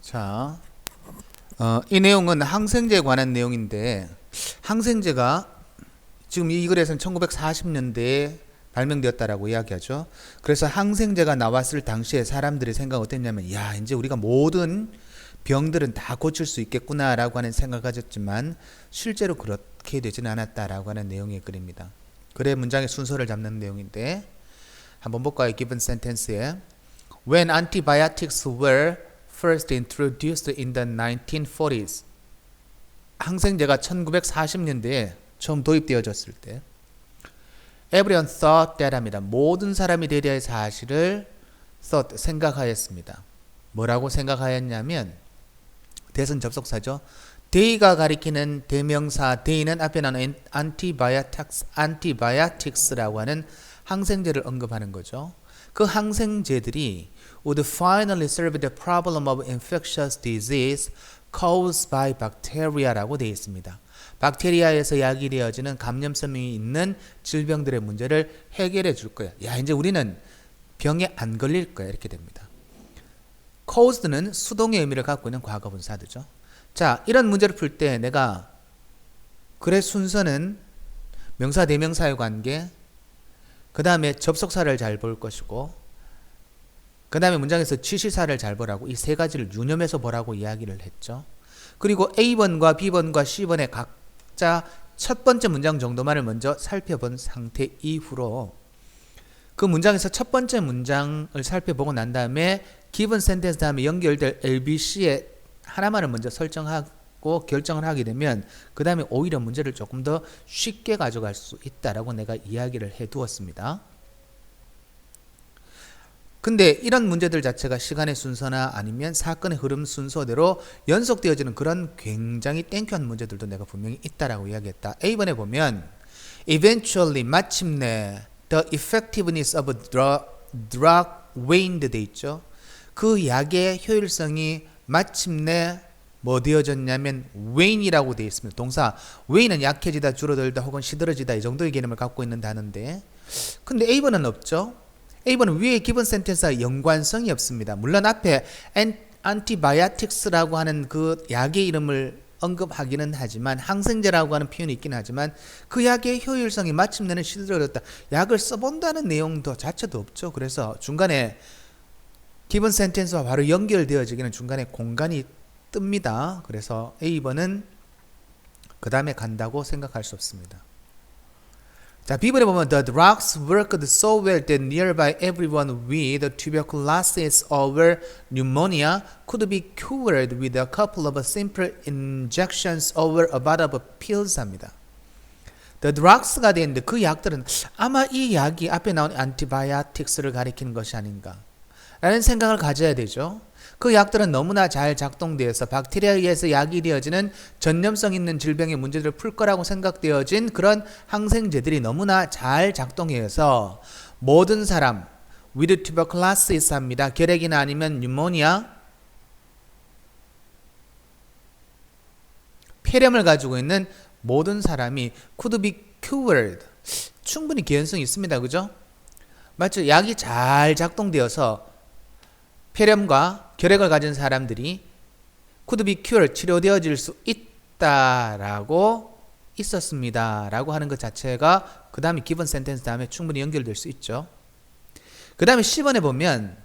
자, 이 내용은 항생제에 관한 내용인데 항생제가 지금 이 글에서는 1940년대에 발명되었다라고 이야기하죠. 그래서 항생제가 나왔을 당시에 사람들의 생각은 어땠냐면 야 이제 우리가 모든 병들은 다 고칠 수 있겠구나라고 하는 생각을 가졌지만 실제로 그렇게 되지는 않았다라고 하는 내용의 글입니다. 글의 문장의 순서를 잡는 내용인데 한번 볼까요? given sentence에 When antibiotics were first introduced in the 1940s 항생제가 1940년대에 처음 도입되어졌을 때 Everyone thought that 합니다. 모든 사람이 대대의 사실을 thought, 생각하였습니다. 뭐라고 생각하였냐면 대선 접속사죠. they가 가리키는 대명사 they는 앞에 나오는 antibiotics라고 하는 항생제를 언급하는 거죠. 그 항생제들이 would finally serve the problem of infectious disease caused by bacteria라고 되어 있습니다. 박테리아에서 야기되어지는 감염성이 있는 질병들의 문제를 해결해 줄 거야. 야, 이제 우리는 병에 안 걸릴 거야. 이렇게 됩니다. caused는 수동의 의미를 갖고 있는 과거분사드죠. 자, 이런 문제를 풀 때 내가 글의 순서는 명사 대명사의 관계, 그 다음에 접속사를 잘 볼 것이고, 그 다음에 문장에서 취시사를 잘 보라고 이 세 가지를 유념해서 보라고 이야기를 했죠. 그리고 A번과 B번과 C번의 각자 첫 번째 문장 정도만을 먼저 살펴본 상태 이후로 그 문장에서 첫 번째 문장을 살펴보고 난 다음에 given sentence 다음에 연결될 LBC에 하나만을 먼저 설정하고 결정을 하게 되면 그 다음에 오히려 문제를 조금 더 쉽게 가져갈 수 있다라고 내가 이야기를 해 두었습니다. 근데 이런 문제들 자체가 시간의 순서나 아니면 사건의 흐름 순서대로 연속되어지는 그런 굉장히 땡큐한 문제들도 내가 분명히 있다라고 이야기했다. A번에 보면 eventually 마침내 the effectiveness of a drug waned 돼 있죠. 그 약의 효율성이 마침내 뭐 되어졌냐면 wane이라고 되어 있습니다. 동사 wane은 약해지다, 줄어들다 혹은 시들어지다 이 정도의 개념을 갖고 있는 단어인데 근데 A번은 없죠. A번은 위에 기본 센텐스와 연관성이 없습니다. 물론 앞에 antibiotics라고 하는 그 약의 이름을 언급하기는 하지만 항생제라고 하는 표현이 있긴 하지만 그 약의 효율성이 마침내는 시들어졌다. 약을 써본다는 내용도 자체도 없죠. 그래서 중간에 기본 센텐스와 바로 연결되어지기는 중간에 공간이 뜹니다. 그래서 A번은 그 다음에 간다고 생각할 수 없습니다. 자, B번에 보면 the drugs worked so well that nearby everyone with tuberculosis or pneumonia could be cured with a couple of simple injections or a bottle of pills 합니다. The drugs가 되는데 그 약들은 아마 이 약이 앞에 나온 antibiotics를 가리키는 것이 아닌가 라는 생각을 가져야 되죠. 그 약들은 너무나 잘 작동되어서 박테리아에 의해서 야기되어지는 전염성 있는 질병의 문제들을 풀 거라고 생각되어진 그런 항생제들이 너무나 잘 작동해서 모든 사람 with tuberculosis 합니다. 결핵이나 아니면 뉴모니아 폐렴을 가지고 있는 모든 사람이 could be cured 충분히 개연성이 있습니다. 그죠? 맞죠? 약이 잘 작동되어서 폐렴과 결핵을 가진 사람들이 could be cured, 치료되어질 수 있다라고 있었습니다. 라고 하는 것 자체가 그 다음에 given sentence 다음에 충분히 연결될 수 있죠. 그 다음에 10번에 보면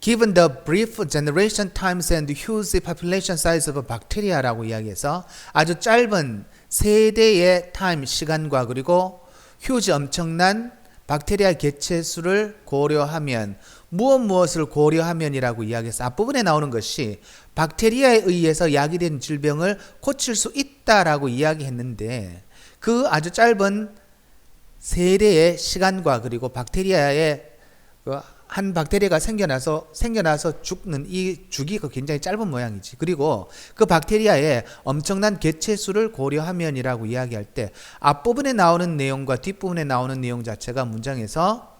Given the brief generation times and huge population size of bacteria라고 이야기해서 아주 짧은 세대의 타임, 시간과 그리고 huge, 엄청난 박테리아 개체수를 고려하면 무엇을 고려하면이라고 이야기해서 앞부분에 나오는 것이 박테리아에 의해서 야기된 질병을 고칠 수 있다라고 이야기했는데 그 아주 짧은 세대의 시간과 그리고 박테리아의 한 박테리아가 생겨나서 죽는 이 주기가 굉장히 짧은 모양이지. 그리고 그 박테리아의 엄청난 개체수를 고려하면이라고 이야기할 때 앞부분에 나오는 내용과 뒷부분에 나오는 내용 자체가 문장에서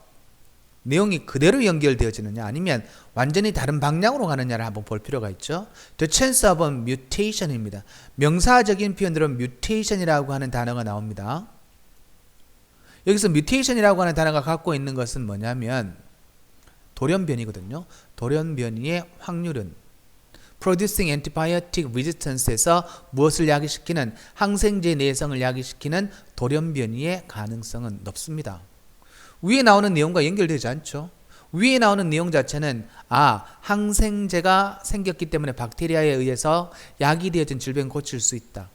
내용이 그대로 연결되어지느냐 아니면 완전히 다른 방향으로 가느냐를 한번 볼 필요가 있죠. The chance of mutation입니다. 명사적인 표현으로 mutation이라고 하는 단어가 나옵니다. 여기서 mutation이라고 하는 단어가 갖고 있는 것은 뭐냐면 돌연변이거든요. 돌연변이의 확률은 producing antibiotic resistance에서 무엇을 야기시키는 항생제 내성을 야기시키는 돌연변이의 가능성은 높습니다. 위에 나오는 내용과 연결되지 않죠. 위에 나오는 내용 자체는 항생제가 생겼기 때문에 박테리아에 의해서 야기되어진 질병을 고칠 수 있다.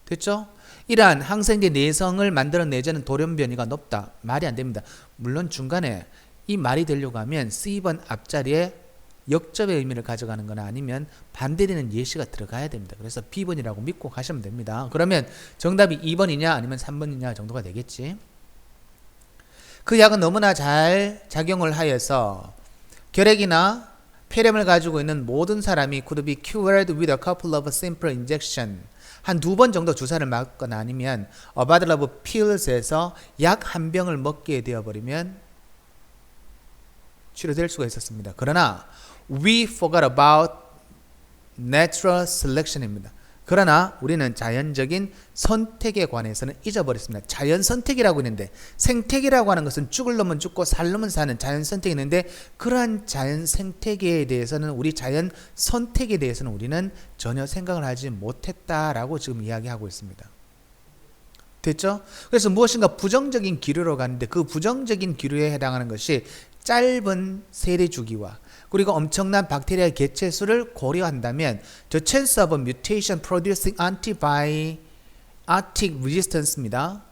됐죠? 이러한 항생제 내성을 만들어내자는 돌연변이가 높다. 말이 안 됩니다. 물론 중간에 이 말이 되려고 하면 C번 앞자리에 역접의 의미를 가져가는 거나 아니면 반대되는 예시가 들어가야 됩니다. 그래서 B번이라고 믿고 가시면 됩니다. 그러면 정답이 2번이냐 아니면 3번이냐 정도가 되겠지. 그 약은 너무나 잘 작용을 하여서 결핵이나 폐렴을 가지고 있는 모든 사람이 could be cured with a couple of simple injection. 한 2번 정도 주사를 맞거나 아니면 a bottle of pills에서 약 한 병을 먹게 되어버리면 치료될 수가 있었습니다. 그러나 we forgot about natural selection입니다. 그러나 우리는 자연적인 선택에 관해서는 잊어버렸습니다. 자연 선택이라고 있는데 생태계라고 하는 것은 죽을 놈은 죽고 살 놈은 사는 자연 선택이 있는데 그러한 자연 생태계에 대해서는 우리 자연 선택에 대해서는 우리는 전혀 생각을 하지 못했다라고 지금 이야기하고 있습니다. 됐죠? 그래서 무엇인가 부정적인 기류로 가는데 그 부정적인 기류에 해당하는 것이 짧은 세대 주기와 그리고 엄청난 박테리아의 개체수를 고려한다면 the chance of a mutation producing antibiotic resistance입니다.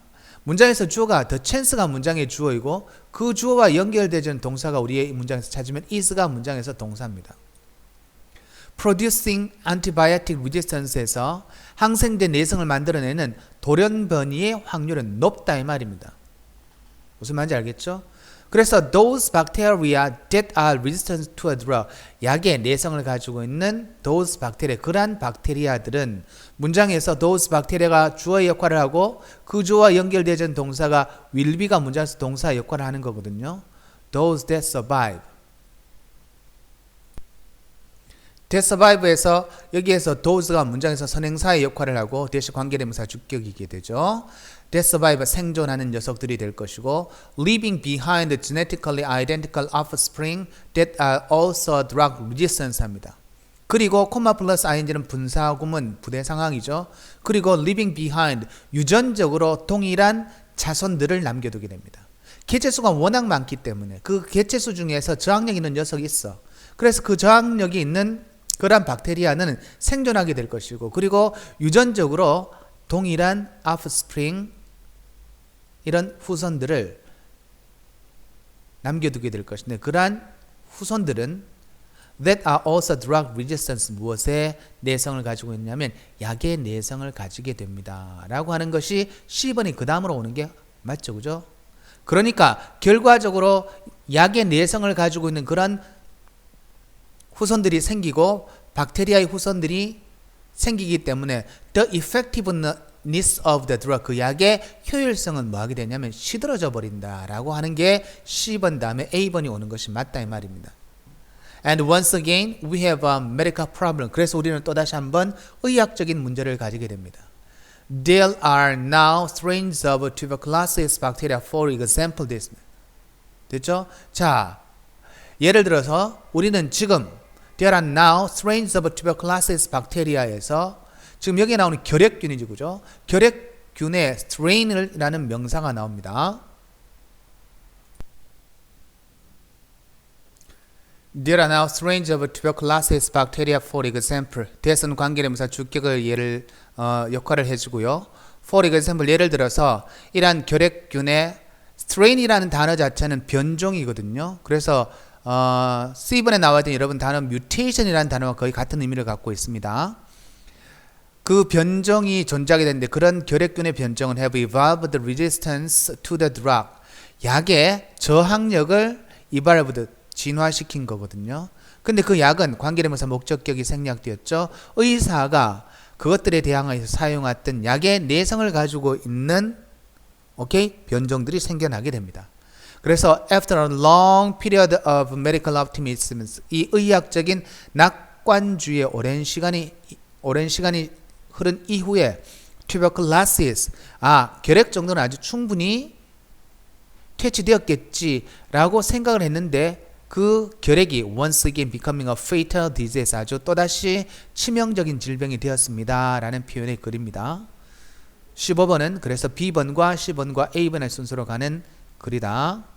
문장에서 주어가 the chance가 문장의 주어이고 그 주어와 연결되는 동사가 우리의 문장에서 찾으면 is가 문장에서 동사입니다. producing antibiotic resistance에서 항생제 내성을 만들어내는 돌연변이의 확률은 높다 이 말입니다. 무슨 말인지 알겠죠? 그래서 those bacteria that are resistant to a drug, 약의 내성을 가지고 있는 those bacteria, 그러한 박테리아들은 문장에서 those bacteria가 주어의 역할을 하고 그 주어와 연결되어진 동사가 will be가 문장에서 동사 역할을 하는 거거든요. those that survive. that survive에서 여기에서 those가 문장에서 선행사의 역할을 하고 that이 관계대명사 주격이게 되죠. that survive 생존하는 녀석들이 될 것이고 leaving behind genetically identical offspring that are also drug resistant 합니다. 그리고 콤마 플러스 ing는 분사구문 부대 상황이죠. 그리고 leaving behind 유전적으로 동일한 자손들을 남겨두게 됩니다. 개체수가 워낙 많기 때문에 그 개체수 중에서 저항력 있는 녀석이 있어. 그래서 그 저항력이 있는 그런 박테리아는 생존하게 될 것이고 그리고 유전적으로 동일한 offspring 이런 후손들을 남겨두게 될 것인데 그러한 후손들은 that are also drug resistant 무엇의 내성을 가지고 있냐면 약의 내성을 가지게 됩니다. 라고 하는 것이 C번이 그 다음으로 오는 게 맞죠. 그죠? 그러니까 결과적으로 약의 내성을 가지고 있는 그런 후손들이 생기고 박테리아의 후손들이 생기기 때문에 the effectiveness of the drug 그 약의 효율성은 뭐 하게 되냐면 시들어져 버린다라고 하는 게 C번 다음에 A번이 오는 것이 맞다 이 말입니다. And once again we have a medical problem. 그래서 우리는 또다시 한번 의학적인 문제를 가지게 됩니다. There are now strains of tuberculosis bacteria for example this. 됐죠? 자, 예를 들어서 우리는 지금 There are now strains of tuberculosis bacteria에서 지금 여기에 나오는 결핵균이죠. 그죠? 결핵균의 strain이라는 명사가 나옵니다. There are now strains of tuberculosis bacteria for example. 대선 관계대명사 주격을 역할을 해주고요. For example 예를 들어서 이러한 결핵균의 strain이라는 단어 자체는 변종이거든요. 그래서 C번에 나와 있던 여러분 단어 mutation이라는 단어와 거의 같은 의미를 갖고 있습니다. 그 변종이 존재하게 되는데 그런 결핵균의 변종은 have evolved resistance to the drug. 약의 저항력을 evolved 진화시킨 거거든요. 근데 그 약은 관계대명사 목적격이 생략되었죠. 의사가 그것들에 대항해서 사용했던 약의 내성을 가지고 있는 변종들이 생겨나게 됩니다. 그래서 after a long period of medical optimism 이 의학적인 낙관주의의 오랜 시간이 흐른 이후에 tuberculosis 결핵 정도는 아주 충분히 퇴치되었겠지라고 생각을 했는데 그 결핵이 once again becoming a fatal disease 아주 또다시 치명적인 질병이 되었습니다 라는 표현의 글입니다. 15번은 그래서 B번과 C번과 A번의 순서로 가는 글이다.